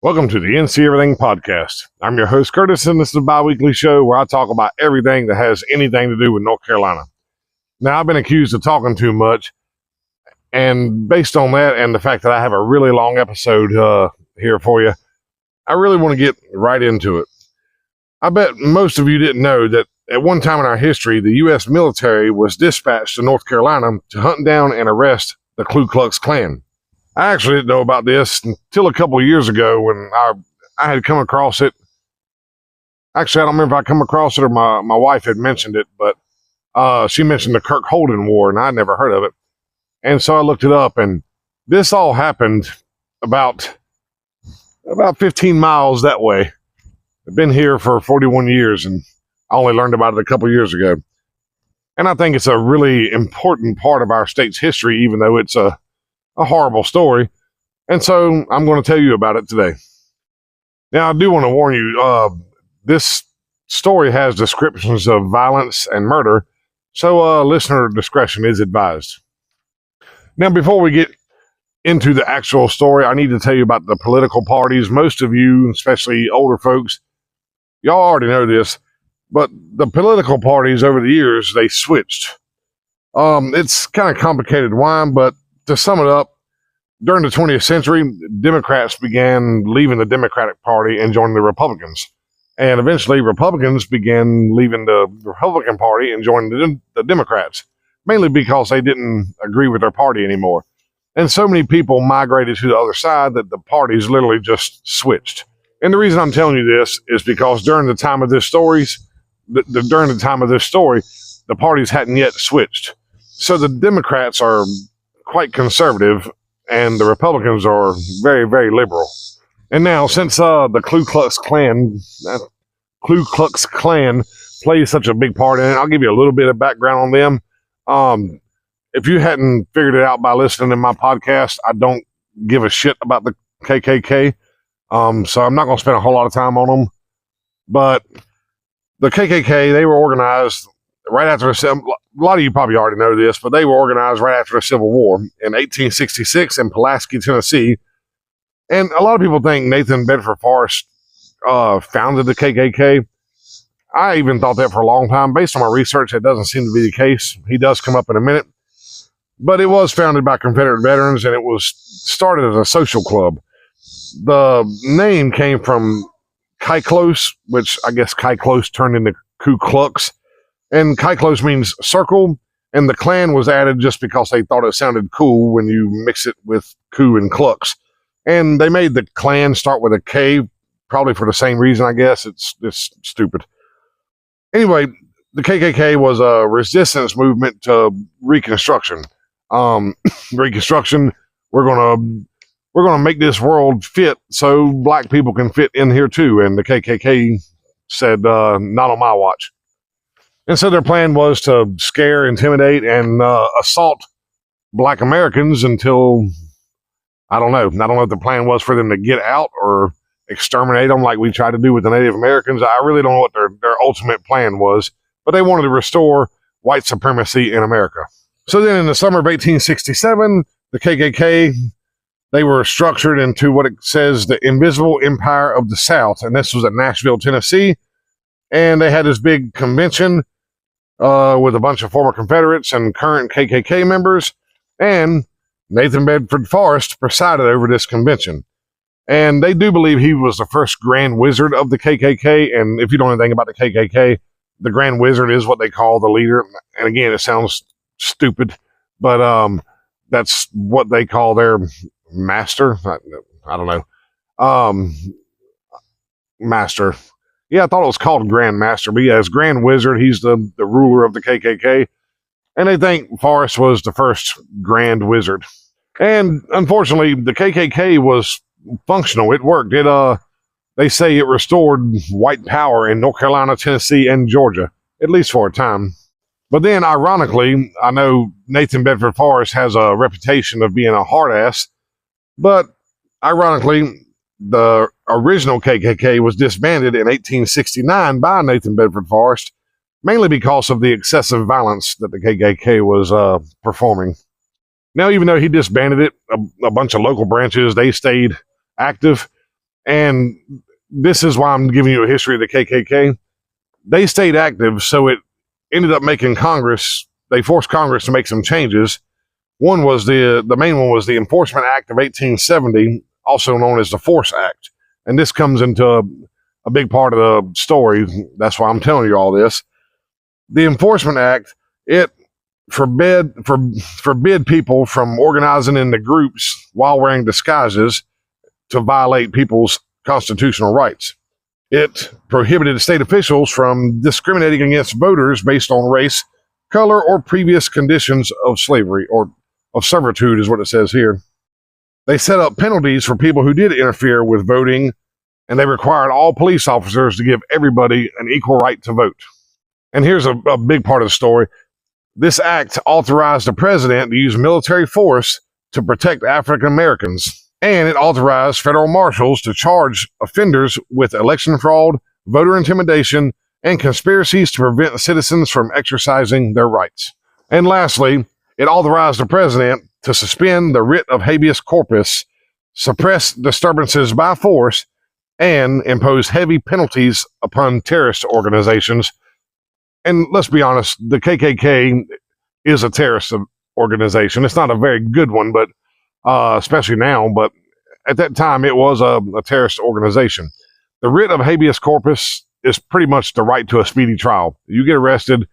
Welcome to the NC Everything Podcast. I'm your host, Curtis, and this is a bi-weekly show where I talk about everything that has anything to do with North Carolina. Now, I've been accused of talking too much, and based on that and the fact that I have a really long episode here for you, I really want to get right into it. I bet most of you didn't know that at one time in our history, the U.S. military was dispatched to North Carolina to hunt down and arrest the Ku Klux Klan. I actually didn't know about this until a couple of years ago when I had come across it. Actually, I don't remember if I come across it or my wife had mentioned it, but she mentioned the Kirk Holden War, and I'd never heard of it. And so I looked it up, and this all happened about 15 miles that way. I've been here for 41 years, and I only learned about it a couple of years ago. And I think it's a really important part of our state's history, even though it's a horrible story, and so I'm going to tell you about it today. Now, I do want to warn you, this story has descriptions of violence and murder, so listener discretion is advised. Now, before we get into the actual story, I need to tell you about the political parties. Most of you, especially older folks, y'all already know this, but the political parties over the years, they switched. It's kind of complicated why, but to sum it up, during the 20th century, Democrats began leaving the Democratic Party and joining the Republicans. And eventually, Republicans began leaving the Republican Party and joining the Democrats, mainly because they didn't agree with their party anymore. And so many people migrated to the other side that the parties literally just switched. And the reason I'm telling you this is because during the time of this story, the parties hadn't yet switched. So the Democrats are quite conservative, and the Republicans are very, very liberal. And now, since the Ku Klux Klan plays such a big part in it, I'll give you a little bit of background on them. If you hadn't figured it out by listening to my podcast, I don't give a shit about the KKK, so I'm not going to spend a whole lot of time on them. But the KKK, they were organized right after a lot of you probably already know this, but they were organized right after the Civil War in 1866 in Pulaski, Tennessee. And a lot of people think Nathan Bedford Forrest founded the KKK. I even thought that for a long time. Based on my research, it doesn't seem to be the case. He does come up in a minute. But it was founded by Confederate veterans, and it was started as a social club. The name came from Kyklos, which I guess Kyklos turned into Ku Klux. And Kyklos means circle, and the Klan was added just because they thought it sounded cool when you mix it with Ku and Klux. And they made the Klan start with a K, probably for the same reason, I guess. It's stupid. Anyway, the KKK was a resistance movement to Reconstruction. Reconstruction, we're gonna make this world fit so black people can fit in here too. And the KKK said, not on my watch. And so their plan was to scare, intimidate, and assault black Americans until, I don't know if the plan was for them to get out or exterminate them like we tried to do with the Native Americans. I really don't know what their ultimate plan was, but they wanted to restore white supremacy in America. So then in the summer of 1867, the KKK, they were structured into what it says the Invisible Empire of the South, and this was at Nashville, Tennessee. And they had this big convention with a bunch of former Confederates and current KKK members, and Nathan Bedford Forrest presided over this convention. And they do believe he was the first Grand Wizard of the KKK, and if you don't know anything about the KKK, the Grand Wizard is what they call the leader. And again, it sounds stupid, but that's what they call their master. I don't know. Master. Yeah, I thought it was called Grand Master, but yeah, as Grand Wizard, he's the ruler of the KKK. And they think Forrest was the first Grand Wizard. And unfortunately, the KKK was functional. It worked. They say it restored white power in North Carolina, Tennessee, and Georgia, at least for a time. But then, ironically, I know Nathan Bedford Forrest has a reputation of being a hard ass, but ironically, the original KKK was disbanded in 1869 by Nathan Bedford Forrest, mainly because of the excessive violence that the KKK was performing. Now, even though he disbanded it, a bunch of local branches, they stayed active. And this is why I'm giving you a history of the KKK. They stayed active, so it ended up making Congress, they forced Congress to make some changes. One was the main one was the Enforcement Act of 1870, also known as the Force Act. And this comes into a big part of the story. That's why I'm telling you all this. The Enforcement Act, it forbid people from organizing into groups while wearing disguises to violate people's constitutional rights. It prohibited state officials from discriminating against voters based on race, color, or previous conditions of slavery, or of servitude is what it says here. They set up penalties for people who did interfere with voting, and they required all police officers to give everybody an equal right to vote. And here's a big part of the story. This act authorized the president to use military force to protect African Americans. And it authorized federal marshals to charge offenders with election fraud, voter intimidation, and conspiracies to prevent citizens from exercising their rights. And lastly, it authorized the president to suspend the writ of habeas corpus, suppress disturbances by force, and impose heavy penalties upon terrorist organizations. And let's be honest, the KKK is a terrorist organization. It's not a very good one, but especially now, but at that time it was a terrorist organization. The writ of habeas corpus is pretty much the right to a speedy trial. You get arrested,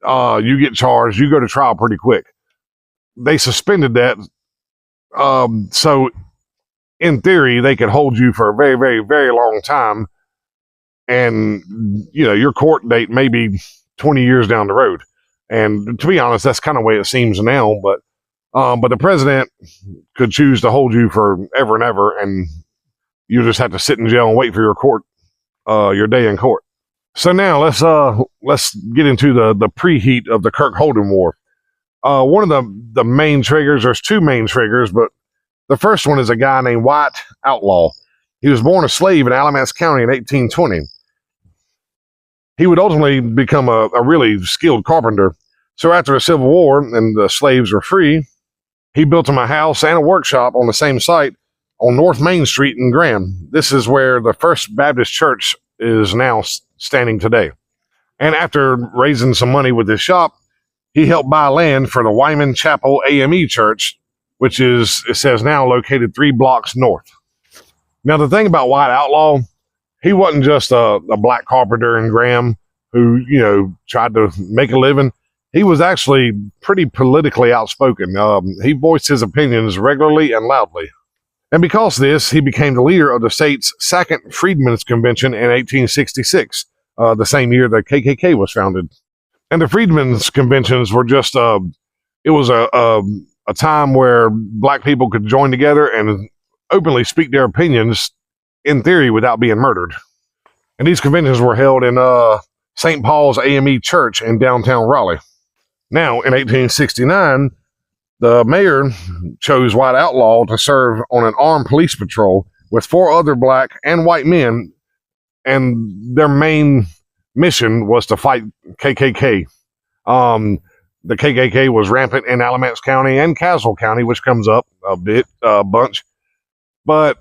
you get charged, you go to trial pretty quick. They suspended that, so in theory they could hold you for a very, very, very long time, and your court date may be 20 years down the road. And to be honest, that's kind of the way it seems now, but the president could choose to hold you forever and ever, and you just have to sit in jail and wait for your day in court. So now let's get into the preheat of the Kirk Holden War. One of the main triggers, there's two main triggers, but the first one is a guy named Wyatt Outlaw. He was born a slave in Alamance County in 1820. He would ultimately become a really skilled carpenter. So after the Civil War and the slaves were free, he built him a house and a workshop on the same site on North Main Street in Graham. This is where the First Baptist Church is now standing today. And after raising some money with his shop, he helped buy land for the Wyman Chapel AME Church, which is, it says now, located 3 blocks north. Now, the thing about Wyatt Outlaw, he wasn't just a black carpenter in Graham who, tried to make a living. He was actually pretty politically outspoken. He voiced his opinions regularly and loudly. And because of this, he became the leader of the state's Second Freedmen's Convention in 1866, the same year the KKK was founded. And the Freedmen's Conventions were just, it was a time where black people could join together and openly speak their opinions, in theory, without being murdered. And these conventions were held in St. Paul's AME Church in downtown Raleigh. Now, in 1869, the mayor chose Wyatt Outlaw to serve on an armed police patrol with 4 other black and white men, and their main mission was to fight KKK. The KKK was rampant in Alamance County and Caswell County, which comes up a bunch. But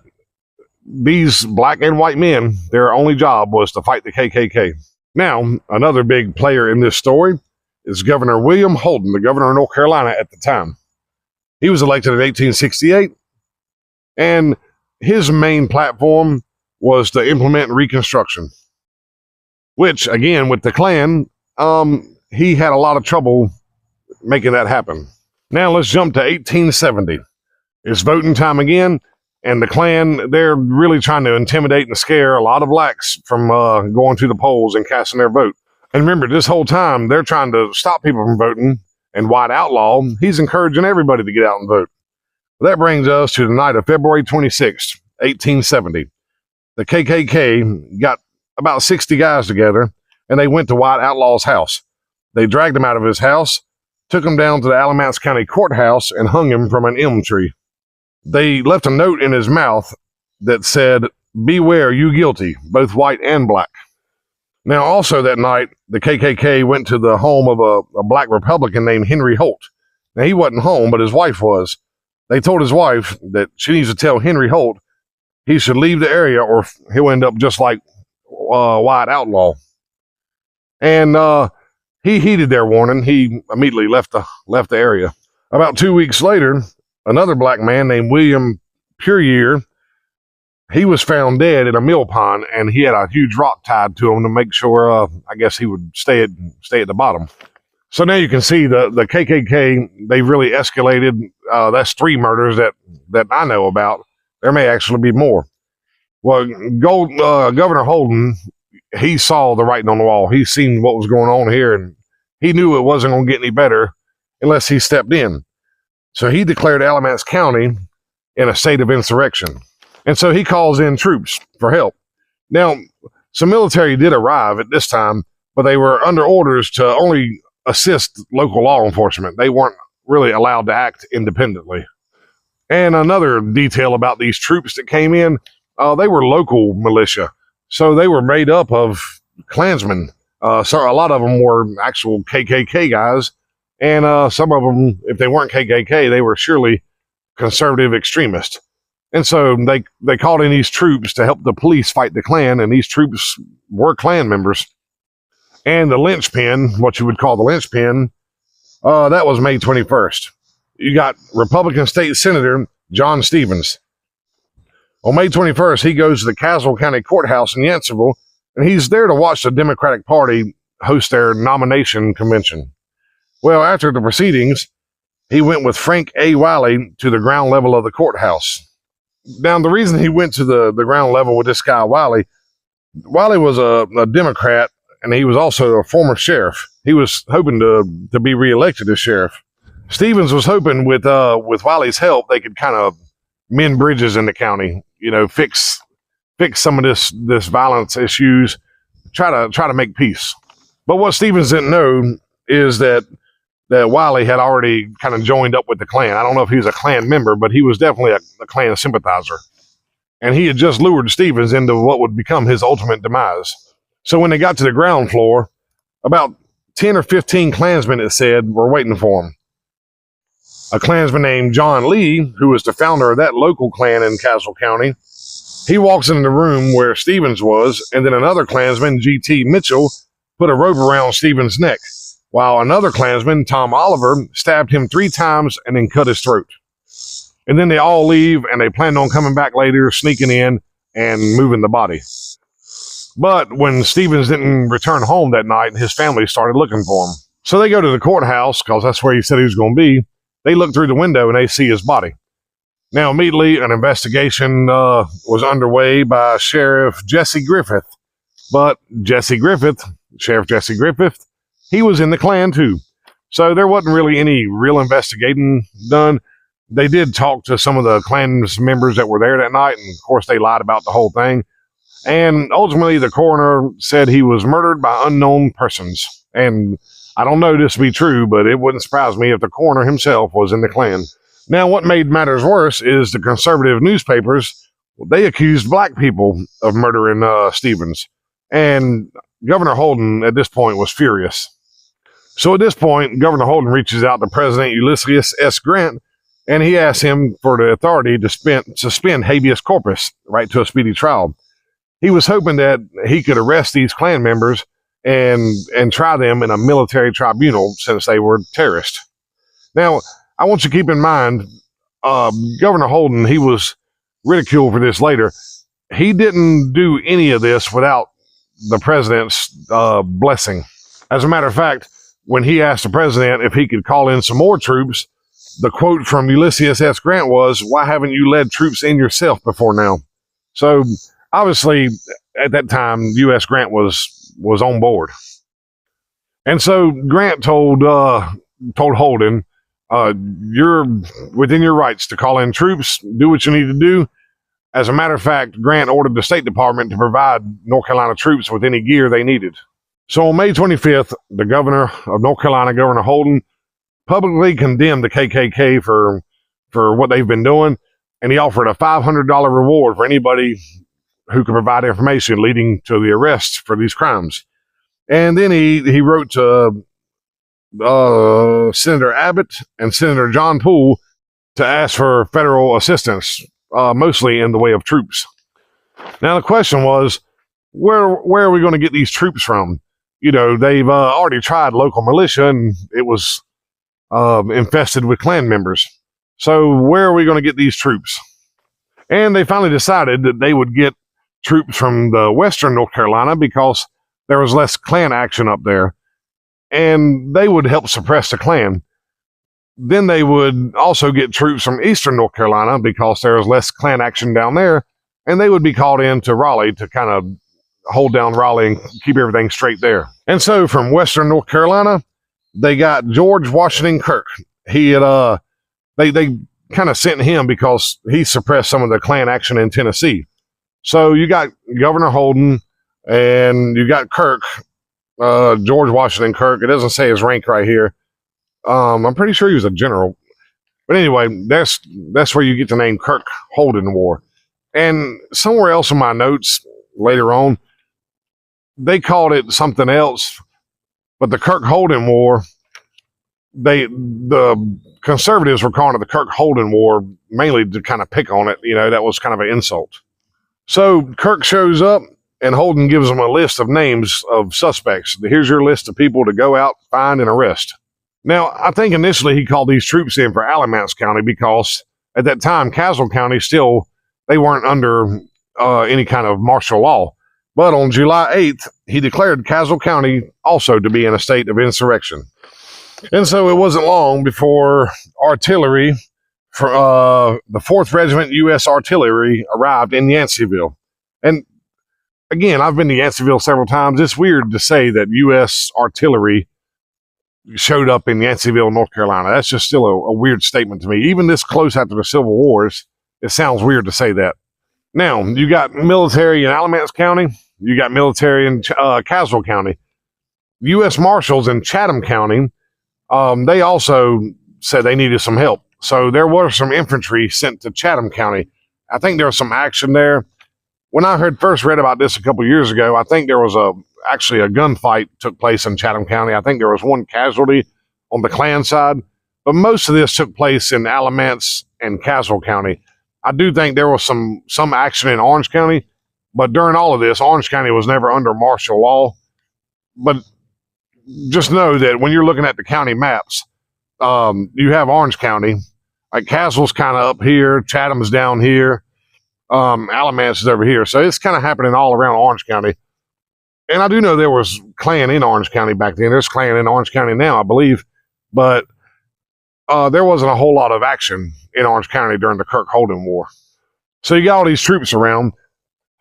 these black and white men, their only job was to fight the KKK. Now, another big player in this story is Governor William Holden, the governor of North Carolina at the time. He was elected in 1868, and his main platform was to implement Reconstruction, which, again, with the Klan, he had a lot of trouble making that happen. Now let's jump to 1870. It's voting time again, and the Klan, they're really trying to intimidate and scare a lot of blacks from going to the polls and casting their vote. And remember, this whole time, they're trying to stop people from voting, and Wyatt Outlaw, he's encouraging everybody to get out and vote. That brings us to the night of February 26th, 1870. The KKK got about 60 guys together, and they went to Wyatt Outlaw's house. They dragged him out of his house, took him down to the Alamance County Courthouse, and hung him from an elm tree. They left a note in his mouth that said, "Beware, you guilty, both white and black." Now, also that night, the KKK went to the home of a black Republican named Henry Holt. Now, he wasn't home, but his wife was. They told his wife that she needs to tell Henry Holt he should leave the area or he'll end up just like Wyatt Outlaw. And he heeded their warning. He immediately left the area. About 2 weeks later, another black man named William Puryear, he was found dead in a mill pond, and he had a huge rock tied to him to make sure, I guess, he would stay at the bottom. So now you can see the KKK, they really escalated. That's 3 murders that I know about. There may actually be more. Well, Governor Holden, he saw the writing on the wall. He seen what was going on here, and he knew it wasn't going to get any better unless he stepped in. So he declared Alamance County in a state of insurrection. And so he calls in troops for help. Now, some military did arrive at this time, but they were under orders to only assist local law enforcement. They weren't really allowed to act independently. And another detail about these troops that came in, they were local militia. So they were made up of Klansmen. So a lot of them were actual KKK guys. And some of them, if they weren't KKK, they were surely conservative extremists. And so they called in these troops to help the police fight the Klan, and these troops were Klan members. And the linchpin, what you would call the linchpin, that was May 21st. You got Republican State Senator John Stevens. On May 21st, he goes to the Caswell County Courthouse in Yanceyville, and he's there to watch the Democratic Party host their nomination convention. Well, after the proceedings, he went with Frank A. Wiley to the ground level of the courthouse. Now, the reason he went to the ground level with this guy, Wiley was a Democrat, and he was also a former sheriff. He was hoping to be reelected as sheriff. Stevens was hoping with Wiley's help, they could kind of mend bridges in the county, fix some of this violence issues, try to make peace. But what Stevens didn't know is that Wiley had already kind of joined up with the Klan. I don't know if he was a Klan member, but he was definitely a Klan sympathizer. And he had just lured Stevens into what would become his ultimate demise. So when they got to the ground floor, about 10 or 15 Klansmen, it said, were waiting for him. A Klansman named John Lee, who was the founder of that local Klan in Caswell County, he walks into the room where Stevens was, and then another Klansman, G.T. Mitchell, put a rope around Stevens' neck, while another Klansman, Tom Oliver, stabbed him 3 times and then cut his throat. And then they all leave, and they planned on coming back later, sneaking in and moving the body. But when Stevens didn't return home that night, his family started looking for him. So they go to the courthouse, because that's where he said he was going to be. They look through the window, and they see his body. Now, immediately, an investigation was underway by Sheriff Jesse Griffith. But Sheriff Jesse Griffith, he was in the Klan too. So there wasn't really any real investigating done. They did talk to some of the Klan members that were there that night, and of course they lied about the whole thing. And ultimately the coroner said he was murdered by unknown persons. And I don't know this to be true, but it wouldn't surprise me if the coroner himself was in the Klan. Now, what made matters worse is the conservative newspapers, they accused black people of murdering Stevens. And Governor Holden at this point was furious. So at this point, Governor Holden reaches out to President Ulysses S. Grant, and he asks him for the authority to suspend habeas corpus, right to a speedy trial. He was hoping that he could arrest these Klan members and try them in a military tribunal since they were terrorists. Now, I want you to keep in mind, Governor Holden, he was ridiculed for this later. He didn't do any of this without the president's blessing. As a matter of fact, when he asked the president if he could call in some more troops, the quote from Ulysses S. Grant was, "Why haven't you led troops in yourself before now?" So obviously, at that time, U.S. Grant was on board. And so Grant told Holden, you're within your rights to call in troops, do what you need to do. As a matter of fact, Grant ordered the State Department to provide North Carolina troops with any gear they needed. So on May 25th, the governor of North Carolina, Governor Holden, publicly condemned the KKK for what they've been doing, and he offered a $500 reward for anybody who could provide information leading to the arrest for these crimes. And then he wrote to Senator Abbott and Senator John Poole to ask for federal assistance, mostly in the way of troops. Now, the question was, where are we going to get these troops from? They've already tried local militia, and it was infested with Klan members. So where are we going to get these troops? And they finally decided that they would get troops from the western North Carolina because there was less Klan action up there, and they would help suppress the Klan. Then they would also get troops from eastern North Carolina because there was less Klan action down there, and they would be called in to Raleigh to kind of hold down Raleigh and keep everything straight there. And so from western North Carolina, they got George Washington Kirk. He had they kind of sent him because he suppressed some of the Klan action in Tennessee. So you got Governor Holden and you got Kirk, George Washington Kirk. It doesn't say his rank right here. I'm pretty sure he was a general. But anyway, that's where you get the name Kirk Holden War. And somewhere else in my notes later on, they called it something else. But the Kirk Holden War, the conservatives were calling it the Kirk Holden War, mainly to kind of pick on it. That was kind of an insult. So Kirk shows up, and Holden gives them a list of names of suspects. Here's your list of people to go out, find, and arrest. Now, I think initially he called these troops in for Alamance County because at that time, Caswell County they weren't under any kind of martial law. But on July 8th, he declared Caswell County also to be in a state of insurrection. And so it wasn't long before artillery for the 4th Regiment U.S. Artillery arrived in Yanceyville. And again, I've been to Yanceyville several times. It's weird to say that U.S. Artillery showed up in Yanceyville, North Carolina. That's just still a weird statement to me. Even this close after the Civil Wars, it sounds weird to say that. Now, you got military in Alamance County. You got military in Caswell County. U.S. Marshals in Chatham County, they also said they needed some help. So there were some infantry sent to Chatham County. I think there was some action there. When I first read about this a couple years ago, I think there was actually a gunfight took place in Chatham County. I think there was one casualty on the Klan side, but most of this took place in Alamance and Caswell County. I do think there was some action in Orange County, but during all of this, Orange County was never under martial law. But just know that when you're looking at the county maps, you have Orange County, like Caswell's kind of up here, Chatham's down here, Alamance is over here. So it's kind of happening all around Orange County. And I do know there was Klan in Orange County back then. There's Klan in Orange County now, I believe. But there wasn't a whole lot of action in Orange County during the Kirk Holden War. So you got all these troops around.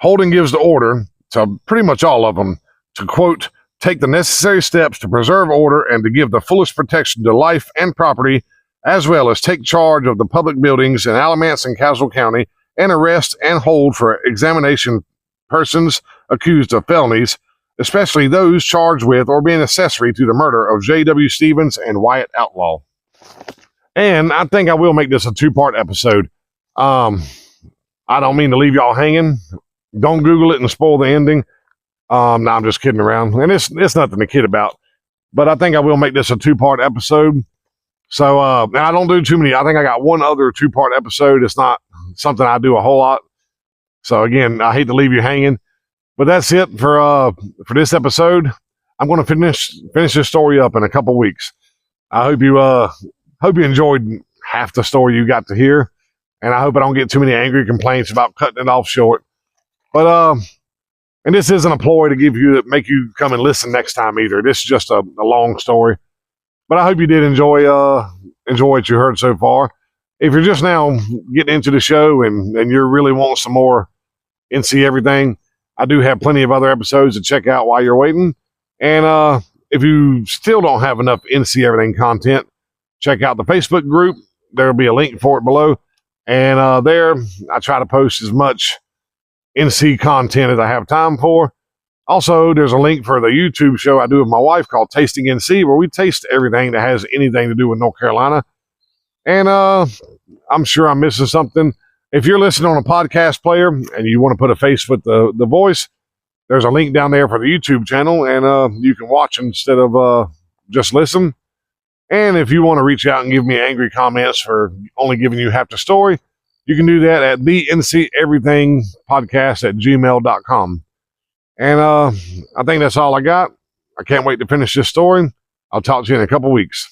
Holden gives the order to pretty much all of them to, quote, take the necessary steps to preserve order and to give the fullest protection to life and property, as well as take charge of the public buildings in Alamance and Caswell County and arrest and hold for examination persons accused of felonies, especially those charged with or being accessory to the murder of J.W. Stevens and Wyatt Outlaw. And I think I will make this a 2-part episode. I don't mean to leave y'all hanging. Don't Google it and spoil the ending. No, I'm just kidding around. And it's nothing to kid about. But I think I will make this a 2-part episode. So, and I don't do too many. I think I got one other 2-part episode. It's not something I do a whole lot. So again, I hate to leave you hanging. But that's it for this episode. I'm going to finish this story up in a couple weeks. I hope you enjoyed half the story you got to hear. And I hope I don't get too many angry complaints about cutting it off short. But, and this isn't a ploy to make you come and listen next time either. This is just a long story. But I hope you did enjoy what you heard so far. If you're just now getting into the show and you're really wanting some more NC everything, I do have plenty of other episodes to check out while you're waiting. And if you still don't have enough NC everything content, check out the Facebook group. There will be a link for it below. And there, I try to post as much NC content as I have time for. Also, there's a link for the YouTube show I do with my wife called Tasting NC, where we taste everything that has anything to do with North Carolina. And I'm sure I'm missing something. If you're listening on a podcast player and you want to put a face with the voice, there's a link down there for the YouTube channel, and you can watch instead of just listen. And if you want to reach out and give me angry comments for only giving you half the story, you can do that at thenceverythingpodcast@gmail.com. And I think that's all I got. I can't wait to finish this story. I'll talk to you in a couple weeks.